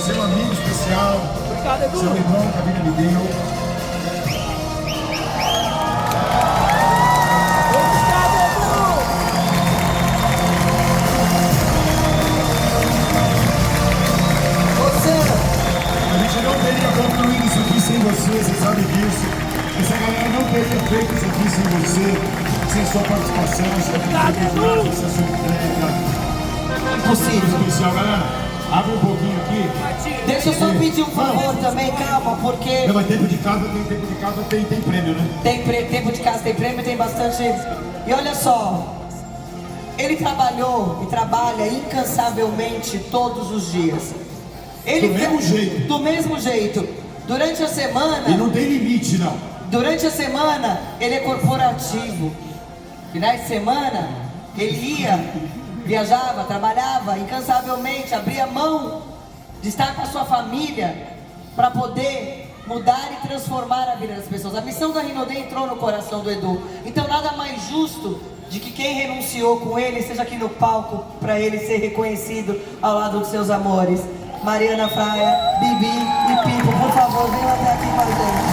Você é um amigo especial. Obrigado, Edu. Seu irmão que a vida me deu. Obrigado, Edu. A gente não teria concluído isso aqui sem você, você sabe disso. Essa galera não teria feito isso aqui sem você, sem sua participação, sua disponibilidade, sua entrega. Impossível. Especial, galera. Abre um pouquinho aqui. Deixa eu só pedir um favor também, calma, porque Não, mas tempo de casa tem prêmio, né? tempo de casa tem prêmio, tem bastante. E olha só, ele trabalhou e trabalha incansavelmente todos os dias. Ele Do mesmo jeito. Do mesmo jeito. Durante a semana. E não tem limite, não. Durante a semana, ele é corporativo. Finais de semana, ele ia, viajava, trabalhava incansavelmente, abria mão de estar com a sua família para poder mudar e transformar a vida das pessoas. A missão da Rinode entrou no coração do Edu. Então nada mais justo de que quem renunciou com ele esteja aqui no palco para ele ser reconhecido ao lado dos seus amores. Mariana Fraia, Bibi e Pipo, por favor, venham até aqui com a gente.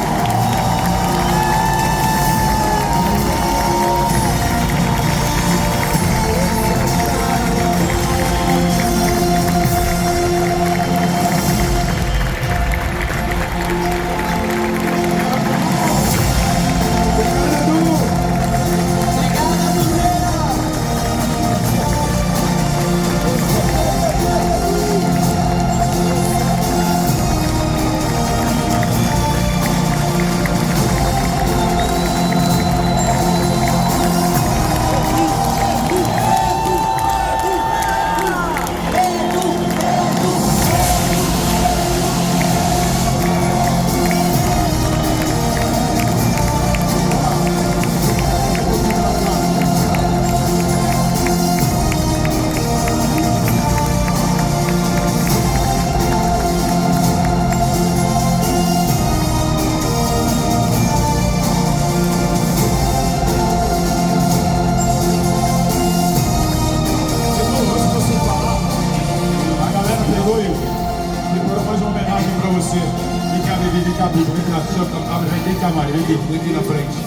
Vem aqui na frente.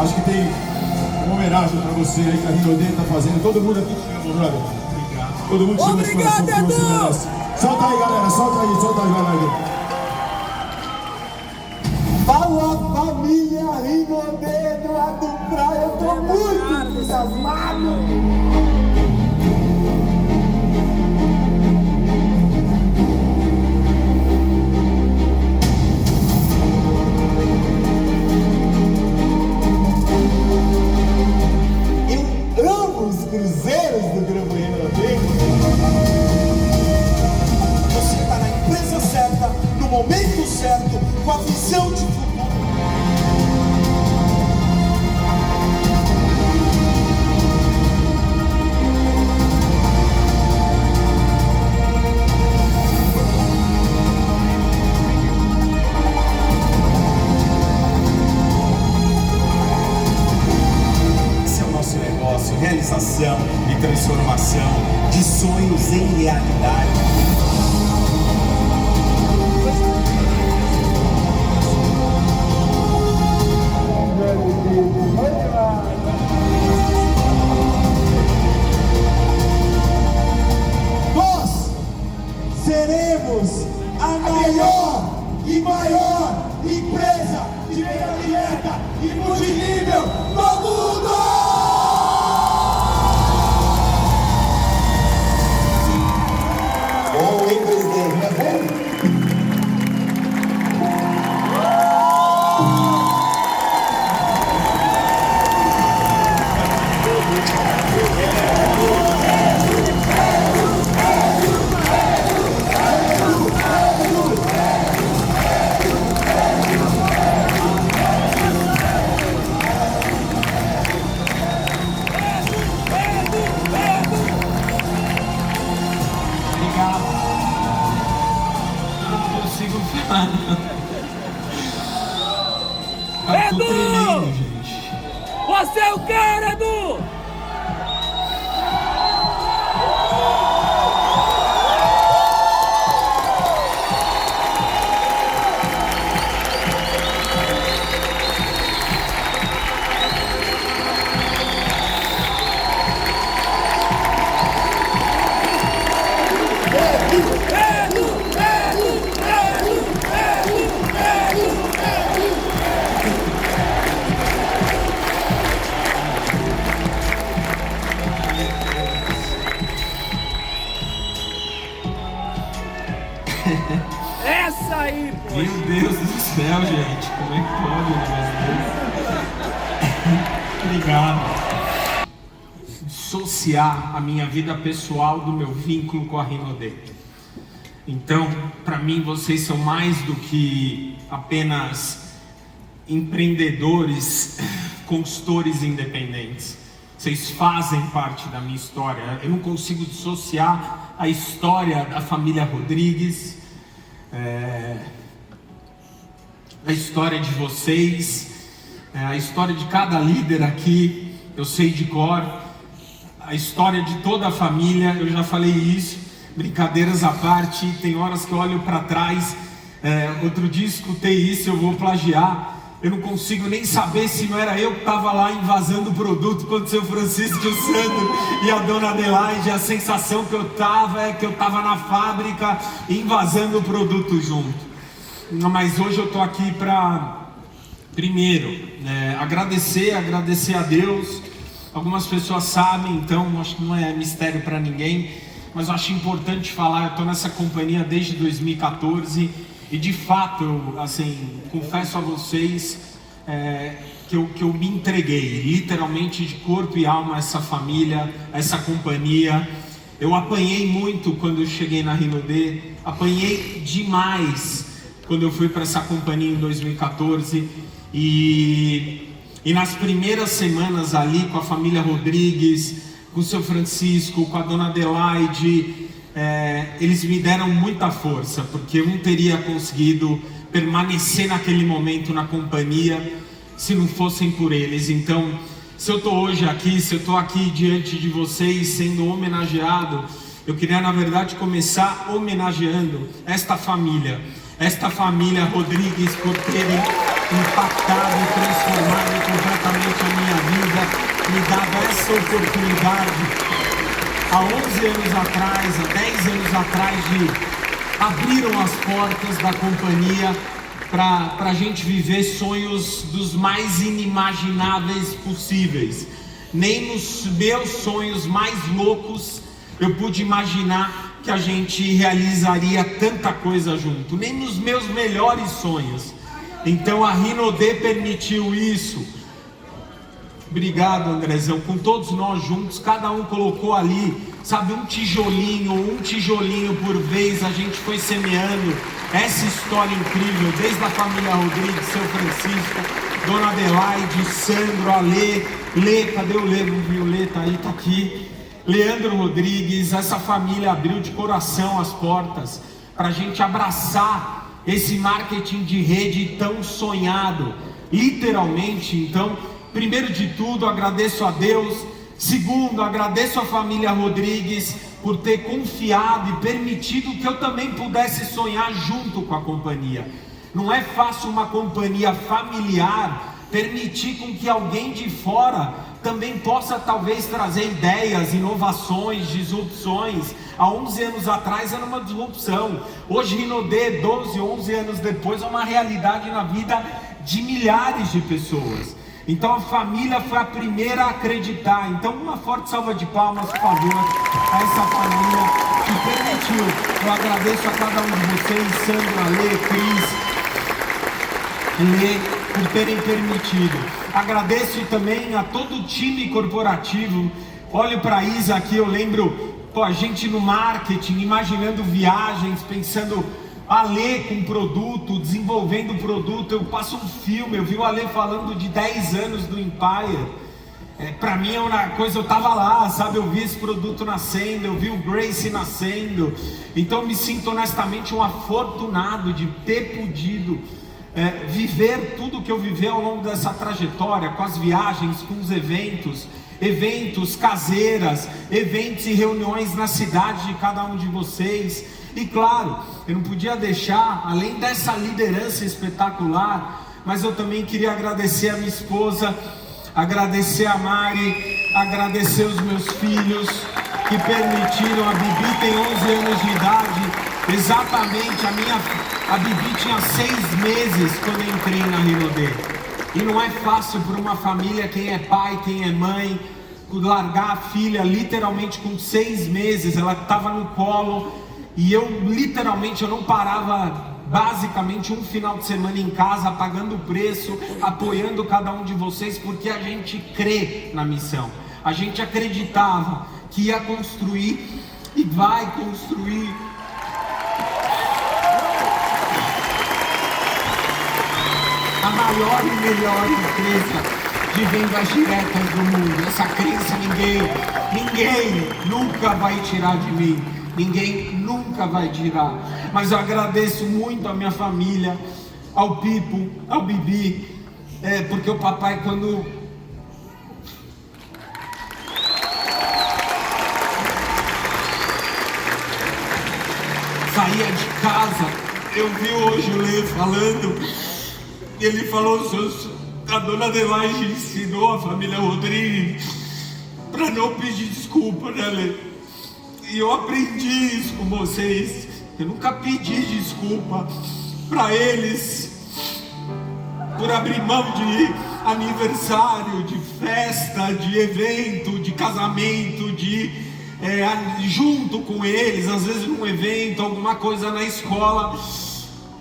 Acho que tem uma homenagem pra você aí que a Rinode tá fazendo. Todo mundo aqui te ama, brother. Obrigado. Todo mundo te ama de coração que você merece. Solta aí, galera. Solta aí, galera. Fala, família Rinode, Eduardo Fraia. Eu tô muito entusiasmado. Cruzeiros do Grupo Rinode. Você está na empresa certa, no momento certo, com a visão de futuro. Realização e transformação de sonhos em realidade. Nós seremos a maior e maior empresa de meia dieta e multinível do mundo! Bom, hein, presidente? Edu! Você é o cara, Edu! Essa aí, pô. Meu Deus do céu, gente. Como é que pode um negócio desse? Obrigado. Dissociar a minha vida pessoal do meu vínculo com a Rinode. Então, para mim, vocês são mais do que apenas empreendedores, consultores independentes. Vocês fazem parte da minha história. Eu não consigo dissociar a história da família Rodrigues, a história de vocês, a história de cada líder aqui, eu sei de cor, a história de toda a família. Eu já falei isso, brincadeiras à parte, tem horas que eu olho para trás. Outro dia escutei isso, eu vou plagiar. Eu não consigo nem saber se não era eu que estava lá invasando o produto quando o seu Francisco e o Sandro e a dona Adelaide. A sensação que eu estava é que eu estava na fábrica invasando o produto junto. Mas hoje eu estou aqui para, primeiro, agradecer a Deus. Algumas pessoas sabem, então acho que não é mistério para ninguém, mas eu acho importante falar. Eu estou nessa companhia desde 2014 e de fato, eu, assim, confesso a vocês que eu me entreguei literalmente de corpo e alma a essa família, a essa companhia. Eu apanhei muito quando eu cheguei na Rinode, apanhei demais quando eu fui para essa companhia em 2014 e nas primeiras semanas ali com a família Rodrigues, com o seu Francisco, com a dona Adelaide, eles me deram muita força, porque eu não teria conseguido permanecer naquele momento na companhia se não fossem por eles. Então, se eu estou hoje aqui, se eu estou aqui diante de vocês sendo homenageado, eu queria na verdade começar homenageando esta família Rodrigues, por terem impactado e transformado completamente a minha vida, me dado essa oportunidade há 11 anos atrás, há 10 anos atrás, abriram as portas da companhia para a gente viver sonhos dos mais inimagináveis possíveis. Nem nos meus sonhos mais loucos eu pude imaginar que a gente realizaria tanta coisa junto, nem nos meus melhores sonhos. Então a Rinode permitiu isso. Obrigado, Andrezão. Com todos nós juntos, cada um colocou ali, sabe, um tijolinho por vez. A gente foi semeando essa história incrível, desde a família Rodrigues, seu Francisco, dona Adelaide, Sandro, Lê, cadê o Lê? Não viu o Lê? Tá aí, tá aqui. Leandro Rodrigues. Essa família abriu de coração as portas para a gente abraçar esse marketing de rede tão sonhado, literalmente. Então, primeiro de tudo, agradeço a Deus. Segundo, agradeço a família Rodrigues por ter confiado e permitido que eu também pudesse sonhar junto com a companhia. Não é fácil uma companhia familiar permitir com que alguém de fora também possa talvez trazer ideias, inovações, disrupções. Há 11 anos atrás era uma disrupção. Hoje Rinode, 12, 11 anos depois, é uma realidade na vida de milhares de pessoas. Então a família foi a primeira a acreditar. Então uma forte salva de palmas, por favor, a essa família que permitiu. Eu agradeço a cada um de vocês, Sandra, Lê, Cris, Lê, por terem permitido. Agradeço também a todo o time corporativo. Olho para a Isa aqui, eu lembro, a gente no marketing, imaginando viagens, pensando a Lê com produto, desenvolvendo o produto. Eu passo um filme, eu vi o Ale falando de 10 anos do Empire. Para mim é uma coisa, eu tava lá, sabe, eu vi esse produto nascendo, eu vi o Grace nascendo. Então eu me sinto honestamente um afortunado de ter podido viver tudo que eu vivi ao longo dessa trajetória, com as viagens, com os eventos caseiras, eventos e reuniões na cidade de cada um de vocês. E claro, eu não podia deixar, além dessa liderança espetacular, mas eu também queria agradecer a minha esposa, agradecer a Mari, agradecer os meus filhos que permitiram. A Bibi tem 11 anos de idade, exatamente, a Bibi tinha 6 meses quando eu entrei na Rinode. E não é fácil para uma família, quem é pai, quem é mãe, largar a filha literalmente com 6 meses. Ela estava no colo E eu literalmente eu não parava basicamente um final de semana em casa, pagando o preço, apoiando cada um de vocês, porque a gente crê na missão. A gente acreditava que ia construir e vai construir a maior e melhor empresa de vendas diretas do mundo. Essa crença ninguém nunca vai tirar de mim. Ninguém nunca vai tirar. Mas eu agradeço muito a minha família, ao Pipo, ao Bibi, porque o papai, quando saía de casa, eu vi hoje o Lê falando, ele falou: a dona Adelaide ensinou a família Rodrigues para não pedir desculpa, né, Lê? E eu aprendi isso com vocês. Eu nunca pedi desculpa para eles por abrir mão de aniversário, de festa, de evento, de casamento, de junto com eles, às vezes num evento, alguma coisa na escola.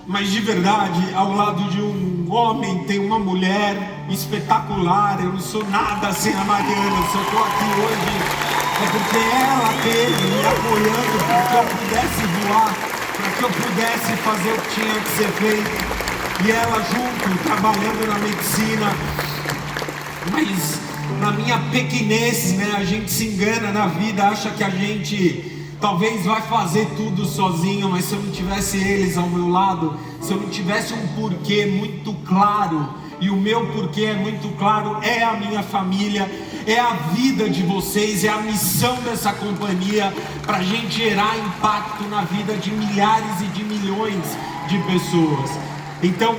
Mas de verdade, ao lado de um homem tem uma mulher espetacular. Eu não sou nada sem a Mariana. Se eu estou aqui hoje é porque ela esteve me apoiando para que eu pudesse voar, para que eu pudesse fazer o que tinha que ser feito. E ela junto, trabalhando na medicina. Mas na minha pequenez, né, a gente se engana na vida, acha que a gente talvez vai fazer tudo sozinho, mas se eu não tivesse eles ao meu lado, se eu não tivesse um porquê muito claro, e o meu porquê é muito claro, é a minha família, é a vida de vocês, é a missão dessa companhia, para a gente gerar impacto na vida de milhares e de milhões de pessoas. Então,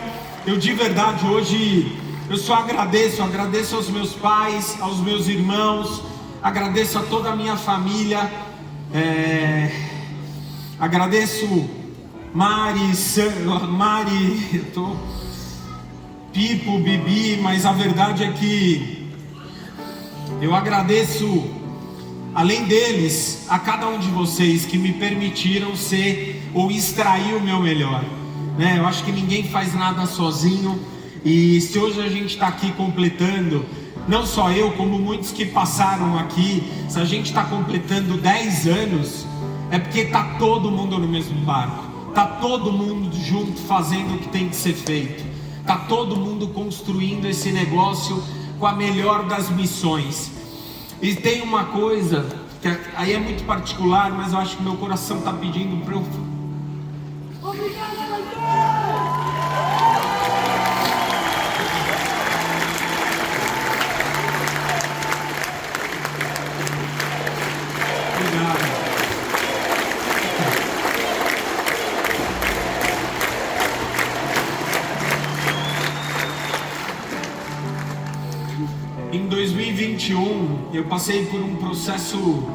eu de verdade hoje, eu só agradeço aos meus pais, aos meus irmãos, agradeço a toda a minha família, agradeço Mari, Pipo, Bibi, mas a verdade é que eu agradeço, além deles, a cada um de vocês que me permitiram ser ou extrair o meu melhor, né? Eu acho que ninguém faz nada sozinho, e se hoje a gente está aqui completando, não só eu, como muitos que passaram aqui, se a gente está completando 10 anos, é porque está todo mundo no mesmo barco, está todo mundo junto fazendo o que tem que ser feito, está todo mundo construindo esse negócio com a melhor das missões. E tem uma coisa que aí é muito particular, mas eu acho que meu coração está pedindo para eu... Obrigado, Em 2021, eu passei por um processo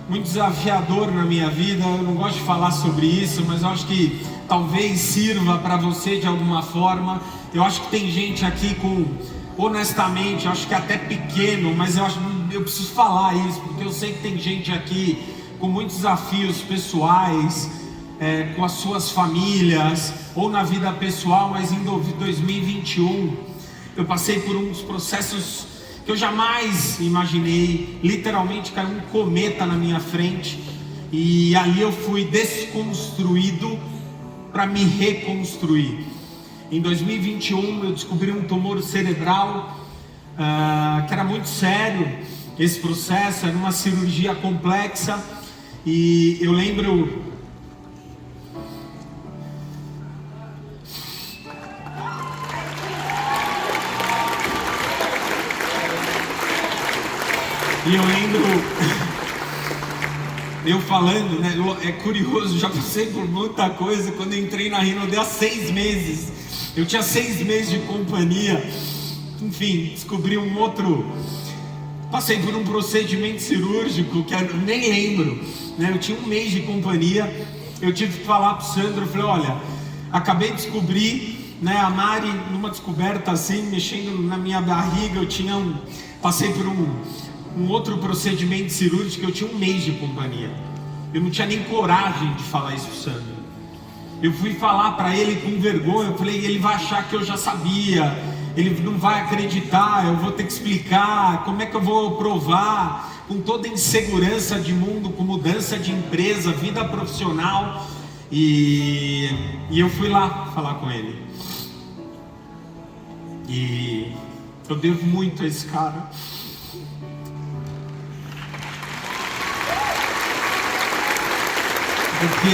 muito desafiador na minha vida. Eu não gosto de falar sobre isso, mas eu acho que talvez sirva para você de alguma forma. Eu acho que tem gente aqui honestamente, eu acho que até pequeno, mas eu preciso falar isso, porque eu sei que tem gente aqui com muitos desafios pessoais, com as suas famílias, ou na vida pessoal, mas em 2021, eu passei por uns processos que eu jamais imaginei. Literalmente caiu um cometa na minha frente, e ali eu fui desconstruído para me reconstruir. Em 2021 eu descobri um tumor cerebral, que era muito sério. Esse processo era uma cirurgia complexa, e eu lembro eu falando, né? É curioso, já passei por muita coisa. Quando eu entrei na Rino, eu dei há 6 meses. Eu tinha 6 meses de companhia. Enfim, descobri passei por um procedimento cirúrgico que eu nem lembro, né? Eu tinha 1 mês de companhia. Eu tive que falar pro Sandro, eu falei: olha, acabei de descobrir, né? A Mari, numa descoberta assim, mexendo na minha barriga, passei por um outro procedimento cirúrgico, eu tinha 1 mês de companhia. Eu não tinha nem coragem de falar isso pro Sandro. Eu fui falar para ele com vergonha. Eu falei, ele vai achar que eu já sabia, ele não vai acreditar, eu vou ter que explicar, como é que eu vou provar? Com toda insegurança de mundo, com mudança de empresa, vida profissional. E eu fui lá falar com ele. E eu devo muito a esse cara. Porque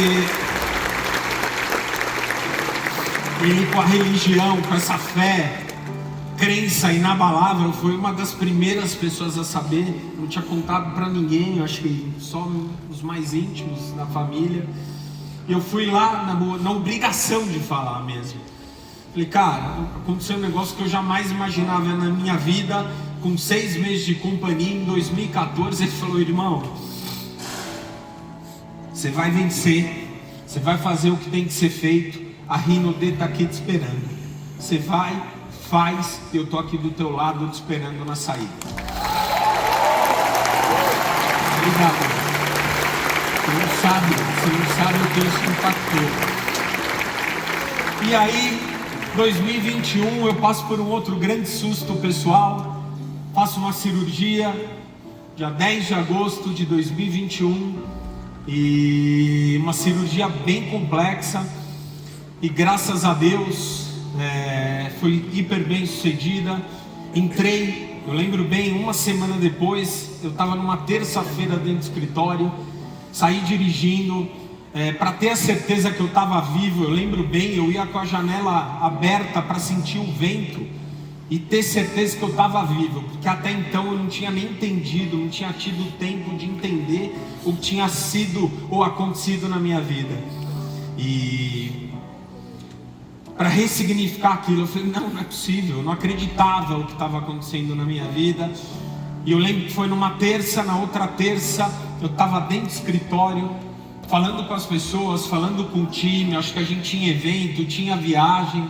ele, com a religião, com essa fé, crença inabalável, foi uma das primeiras pessoas a saber. Não tinha contado para ninguém, eu acho que só os mais íntimos da família. E eu fui lá na obrigação de falar mesmo. Falei, cara, aconteceu um negócio que eu jamais imaginava na minha vida. Com 6 meses de companhia, em 2014, ele falou, irmão, você vai vencer, você vai fazer o que tem que ser feito. A Rinode está aqui te esperando. Você vai, faz, eu tô aqui do teu lado te esperando na saída. Obrigado. Você não sabe o que isso impactou. E aí, 2021, eu passo por um outro grande susto pessoal. Faço uma cirurgia, dia 10 de agosto de 2021. E uma cirurgia bem complexa. E graças a Deus, foi hiper bem sucedida. Entrei, eu lembro bem, uma semana depois, eu estava numa terça-feira dentro do escritório. Saí dirigindo, para ter a certeza que eu estava vivo. Eu lembro bem, eu ia com a janela aberta para sentir o vento e ter certeza que eu estava vivo, porque até então eu não tinha nem entendido, não tinha tido tempo de entender o que tinha sido ou acontecido na minha vida. E para ressignificar aquilo, eu falei, não é possível, eu não acreditava o que estava acontecendo na minha vida. E eu lembro que foi numa terça, na outra terça, eu estava dentro do escritório, falando com as pessoas, falando com o time. Acho que a gente tinha evento, tinha viagem,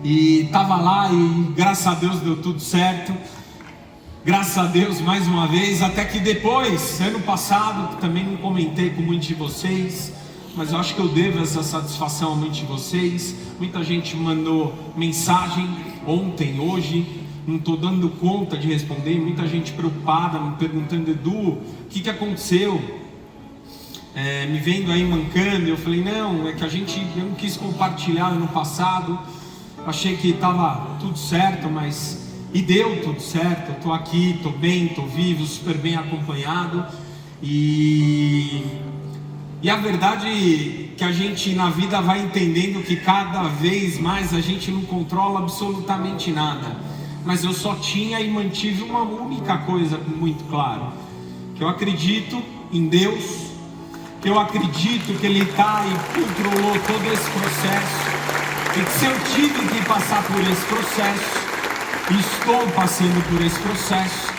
e estava lá e graças a Deus deu tudo certo. Graças a Deus mais uma vez, até que depois, ano passado, que também não comentei com muitos de vocês, mas eu acho que eu devo essa satisfação a muitos de vocês. Muita gente mandou mensagem ontem, hoje. Não estou dando conta de responder, muita gente preocupada, me perguntando, Edu, o que aconteceu? Me vendo aí mancando. Eu falei, não, é que eu não quis compartilhar ano passado, achei que estava tudo certo, mas e deu tudo certo. Eu estou aqui, estou bem, estou vivo, super bem acompanhado. E a verdade é que a gente na vida vai entendendo que cada vez mais a gente não controla absolutamente nada. Mas eu só tinha e mantive uma única coisa muito clara: que eu acredito em Deus, que eu acredito que Ele está e controlou todo esse processo, e que se eu tive que passar por esse processo, e estou passando por esse processo,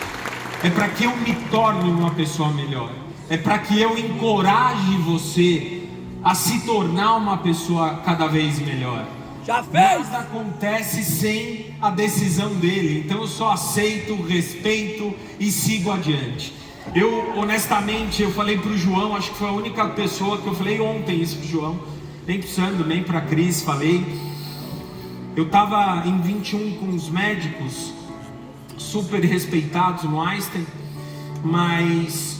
é para que eu me torne uma pessoa melhor, é para que eu encoraje você a se tornar uma pessoa cada vez melhor. Já fez? Nada acontece sem a decisão dele. Então eu só aceito, respeito e sigo adiante. Eu, honestamente, eu falei pro João, acho que foi a única pessoa que eu falei ontem isso pro João, nem pro Sandro, nem pra Cris, falei. Eu tava em 21 com os médicos, super respeitados no Einstein, mas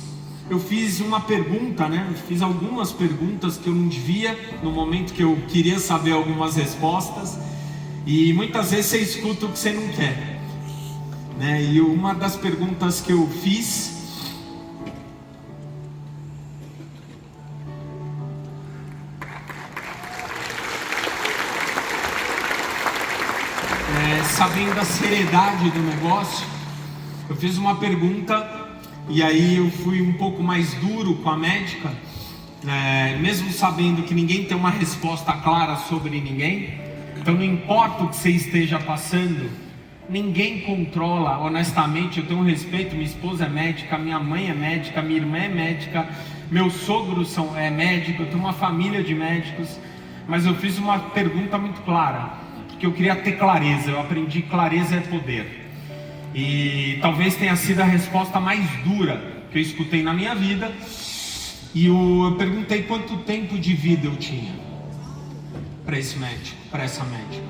eu fiz uma pergunta, né? Eu fiz algumas perguntas que eu não devia, no momento que eu queria saber algumas respostas. E muitas vezes você escuta o que você não quer, né? E uma das perguntas que eu fiz sabendo da seriedade do negócio, eu fiz uma pergunta. E aí eu fui um pouco mais duro com a médica, mesmo sabendo que ninguém tem uma resposta clara sobre ninguém. Então não importa o que você esteja passando, ninguém controla. Honestamente, eu tenho respeito, minha esposa é médica, minha mãe é médica, minha irmã é médica, meus sogros é médico, eu tenho uma família de médicos. Mas eu fiz uma pergunta muito clara, porque eu queria ter clareza. Eu aprendi que clareza é poder. E talvez tenha sido a resposta mais dura que eu escutei na minha vida. E eu perguntei quanto tempo de vida eu tinha para esse médico, para essa médica.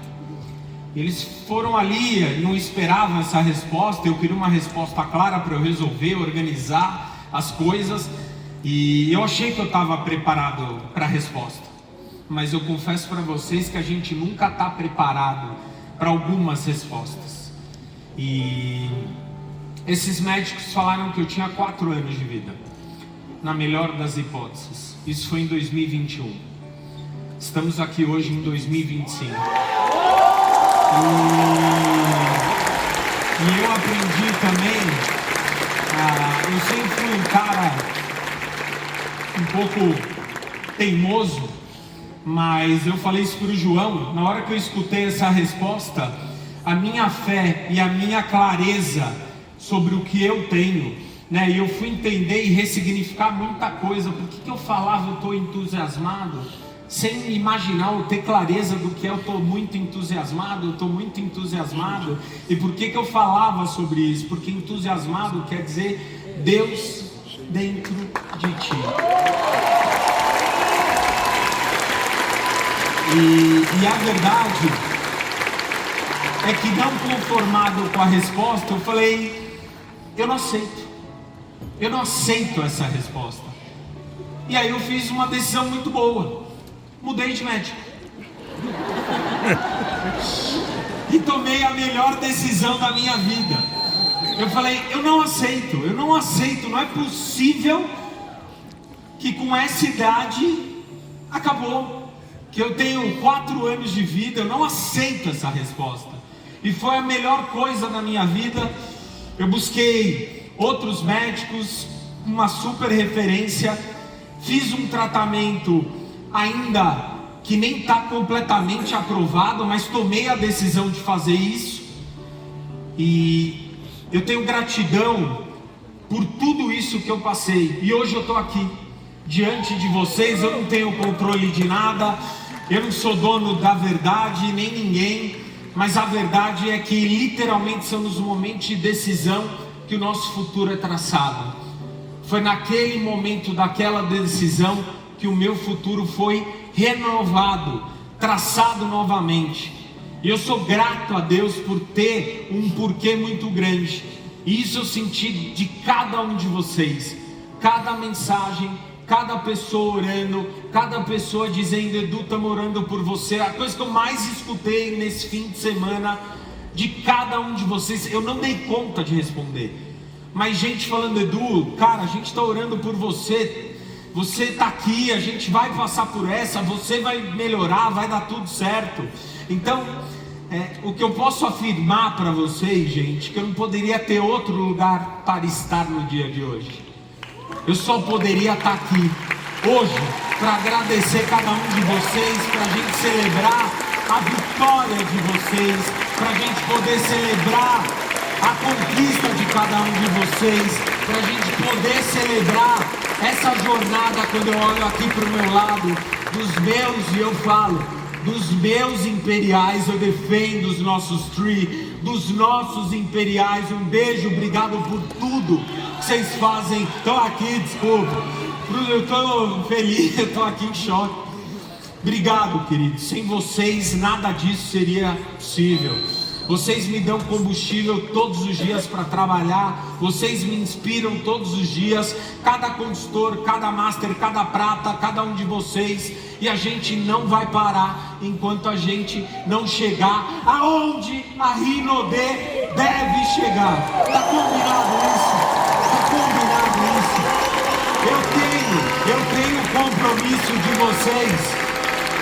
Eles foram ali, não esperavam essa resposta. Eu queria uma resposta clara para eu resolver, organizar as coisas. E eu achei que eu estava preparado para a resposta. Mas eu confesso para vocês que a gente nunca está preparado para algumas respostas. E esses médicos falaram que eu tinha 4 anos de vida, na melhor das hipóteses. Isso foi em 2021. Estamos aqui hoje em 2025. E eu aprendi também, eu sempre fui um cara um pouco teimoso, mas eu falei isso para o João. Na hora que eu escutei essa resposta, a minha fé e a minha clareza sobre o que eu tenho, né? E eu fui entender e ressignificar muita coisa. Por que eu falava eu estou entusiasmado, sem imaginar ou ter clareza do que eu estou muito entusiasmado, eu estou muito entusiasmado. E por que eu falava sobre isso? Porque entusiasmado quer dizer Deus dentro de ti. E a verdade é que, não conformado com a resposta, eu falei, eu não aceito essa resposta. E aí eu fiz uma decisão muito boa, mudei de médico. E tomei a melhor decisão da minha vida. Eu falei, eu não aceito, não é possível que com essa idade acabou, que eu tenho 4 anos de vida. Eu não aceito essa resposta. E foi a melhor coisa da minha vida. Eu busquei outros médicos, uma super referência, fiz um tratamento ainda que nem está completamente aprovado, mas tomei a decisão de fazer isso. E eu tenho gratidão por tudo isso que eu passei. E hoje eu estou aqui diante de vocês. Eu não tenho controle de nada, eu não sou dono da verdade, nem ninguém, mas a verdade é que literalmente são nos momentos de decisão que o nosso futuro é traçado. Foi naquele momento daquela decisão que o meu futuro foi renovado, traçado novamente. E eu sou grato a Deus por ter um porquê muito grande. E isso eu senti de cada um de vocês. Cada mensagem, cada pessoa orando, cada pessoa dizendo, Edu, estamos orando por você. A coisa que eu mais escutei nesse fim de semana, de cada um de vocês, eu não dei conta de responder. Mas gente falando, Edu, cara, a gente está orando por você. Você está aqui, a gente vai passar por essa, você vai melhorar, vai dar tudo certo. Então, o que eu posso afirmar para vocês, gente, que eu não poderia ter outro lugar para estar no dia de hoje. Eu só poderia estar aqui hoje para agradecer cada um de vocês, para a gente celebrar a vitória de vocês, para a gente poder celebrar a conquista de cada um de vocês, para a gente poder celebrar essa jornada. Quando eu olho aqui para o meu lado, dos meus, e eu falo, dos meus imperiais, eu defendo os nossos tree, dos nossos imperiais. Um beijo, obrigado por tudo que vocês fazem. Estou aqui, desculpa, eu estou feliz, eu estou aqui em choque. Obrigado, queridos, sem vocês nada disso seria possível. Vocês me dão combustível todos os dias para trabalhar. Vocês me inspiram todos os dias. Cada consultor, cada master, cada prata, cada um de vocês. E a gente não vai parar enquanto a gente não chegar aonde a Rinode deve chegar. Tá combinado isso? Tá combinado isso? Eu tenho compromisso de vocês.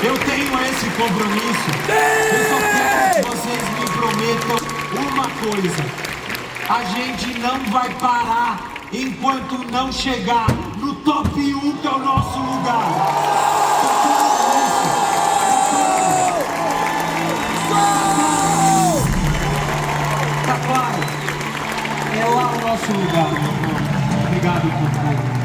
Eu tenho esse compromisso. Eu só quero que vocês me prometam uma coisa: a gente não vai parar enquanto não chegar no top 1, que é o nosso lugar. Tá claro? É lá o nosso lugar, meu irmão. Obrigado por tudo.